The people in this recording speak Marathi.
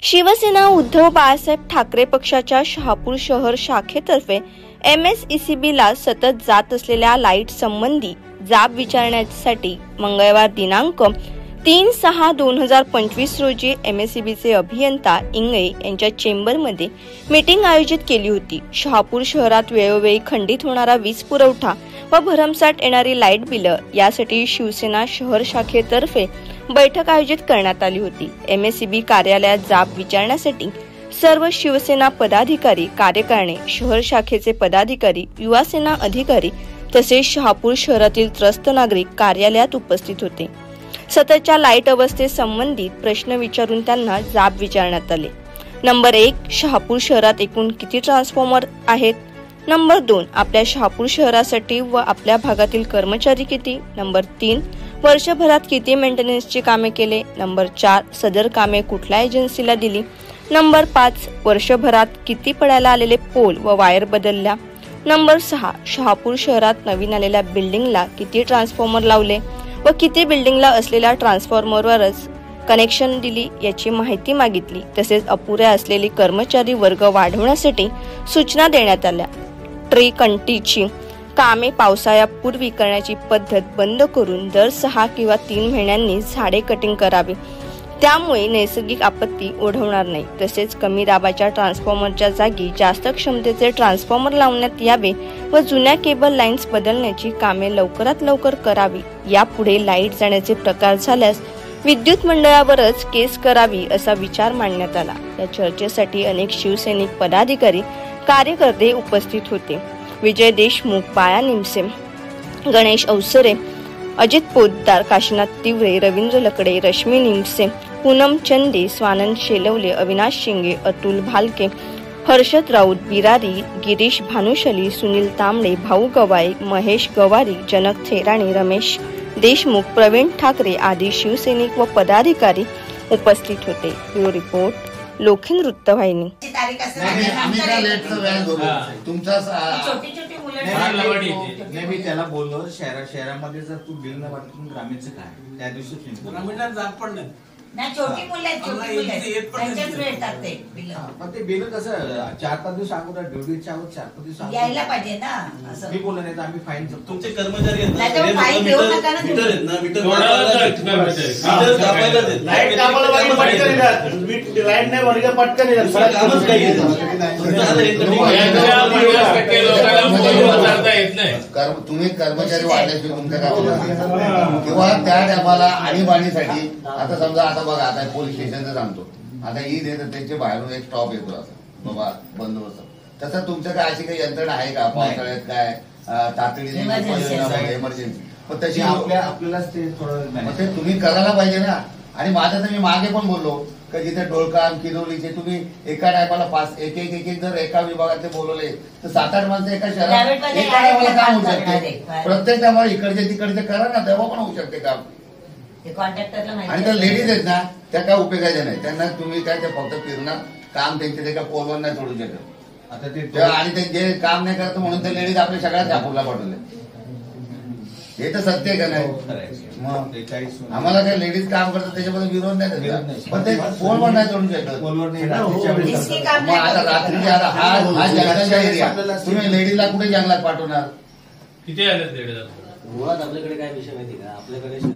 शिवसेना उद्धव बाळासाहेब ठाकरे पक्षाच्या शहापूर शहर शाखेतर्फे MSECBला सतत जात असलेल्या लाईट संबंधी जाब विचारण्यासाठी मंगळवार दिनांक 3/6/2025 रोजी MSECBचे अभियंता इंगळे यांच्या चेंबरमध्ये मीटिंग आयोजित केली होती। शहापूर शहरात वेळोवेळी खंडित होणारा वीज पुरवठा व भरमसाठ येणारी लाईट बिलं यासाठी शिवसेना शहर शाखेतर्फे बैठक आयोजित करण्यात आली होती। MSECB कार्यालयात जाब विचारण्यासाठी सर्व शिवसेना पदाधिकारी, कार्यकारिणी, शहर शाखेचे पदाधिकारी, युवासेना अधिकारी तसेच शहापूर शहरातील त्रस्त नागरिक कार्यालयात उपस्थित होते। सततच्या लाईट अवस्थेसंबंधित प्रश्न विचारून त्यांना जाब विचारण्यात आले। नंबर 1, शहापूर शहरात एकूण किती ट्रान्सफॉर्मर आहेत? नंबर 2, आपल्या शहापूर शहरासाठी व आपल्या भागातील कर्मचारी किती? नंबर 3, वर्षभरात किती मेंटेनन्सची कामे केले? नंबर 4, सदर कामे कुठल्या एजन्सीला दिली? नंबर 5, वर्षभरात किती पडायला आलेले पोल व वायर बदलल्या? नंबर 6, शहापूर शहरात नवीन आलेल्या बिल्डिंगला किती ट्रान्सफॉर्मर लावले व किती बिल्डिंगला असलेल्या ट्रान्सफॉर्मरवरच कनेक्शन दिली याची माहिती मागितली। तसेच अपुऱ्या असलेली कर्मचारी वर्ग वाढवण्यासाठी सूचना देण्यात आल्या। ट्री कंटीची कामे पावसाळ्यापूर्वी करण्याची पद्धत बंद करून दर 6 किंवा 3 महिन्यांनी झाडे कटिंग करावी, त्यामुळे नैसर्गिक आपत्ती ओढवणार नाही। तसेच कमी दाबाच्या ट्रान्सफॉर्मरच्या जागी जास्त क्षमतेचे ट्रान्सफॉर्मर लावण्यात यावे व जुन्या केबल लाईन्स बदलण्याची कामे लवकरात लवकर करावी। यापुढे लाईट जाण्याचे प्रकार झाल्यास विद्युत मंडळावरच केस करावी असा विचार मांडण्यात आला। या चर्चेसाठी अनेक शिवसैनिक पदाधिकारी, कार्यकर्ते उपस्थित होते। विजय देशमुख, बाळा निमसे, गणेश अवसरे, अजित पोद्दार, काशीनाथ तिवरे, रवींद्र लकडे, रश्मी निमसे, पूनम चंदे, स्वानंद शेलवले, अविनाश शिंगे, अतुल भालके, हर्षद राऊत, बिरारी, गिरीश भानुशली, सुनील तांबडे, भाऊ गवाई, महेश गवारी, जनक थेराणी, रमेश देशमुख, प्रवीण ठाकरे आदी शिवसैनिक व पदाधिकारी उपस्थित होते। ब्युरो रिपोर्ट, लोखंड वृत्तवाहिनी। मी त्याला बोललो शहरामध्ये जर तू बिल न वाटून ग्रामीणचं काय त्या दिवशी ग्रामीणला जात पण नाही, छोटी मुलं आहेत, त्यांच्याच वेळ येतात ते बिल। पण ते बिल कसं 4-5 दिवस अगोदर ड्युटीच्या अगोदर 4-5 दिवस यायला पाहिजे ना, असं मी बोललो नाही तर आम्ही फाईन तुमचे कर्मचारी आहेत ना, मीटर लाईट कामाला लाईट नाही वर्ग पटकन येतात, कामच काही तुम्ही कर्मचारी वाढल्याशिवाय तुमचं काम होणार किंवा त्या टायमाला आणीबाणीसाठी आता समजा आता बघा आता पोलीस स्टेशनचं सांगतो आता ईद आहे तर त्यांच्या बाहेरून एक स्टॉप येतो असं बाबा बंदोबस्त तसं तुमचं काय अशी काही यंत्रणा आहे का पावसाळ्यात काय तातडीने इमर्जन्सी पण तशी आपल्यालाच ते थोडं ते तुम्ही करायला पाहिजे ना। आणि माझं तर मी मागे पण बोललो का जिथे डोळकाम किनोलीचे तुम्ही एका टायमाला एक जर एका विभागातले बोलवले तर 7-8 माणसं एका शहरात एका टायमाला काम होऊ शकते। प्रत्येक टायमाला इकडचे तिकडचे करा ना तेव्हा पण होऊ शकते काम। आणि त्या लेडीज आहेत ना त्या काय उपयोगाच्या नाही, त्यांना तुम्ही काय ते फक्त फिरणार काम त्यांचे ते काय पोलवर नाही सोडू शकत आता ते आणि ते जे काम नाही करत म्हणून ते लेडीज आपल्या सगळ्या शहापूरला पाठवले, हे तर सत्य आहे का नाही? मग आम्हाला काय लेडीज काम करतात त्याच्याबद्दल विरोध नाही, पण ते फोन पण नाही सोडू शकत। मग आता रात्रीचे आता हा जंगलाचा एरिया तुम्ही लेडीजला कुठे जंगलात पाठवणार? किती आले लेडीज? मुळात आपल्याकडे काय विषय माहिती का, आपल्याकडे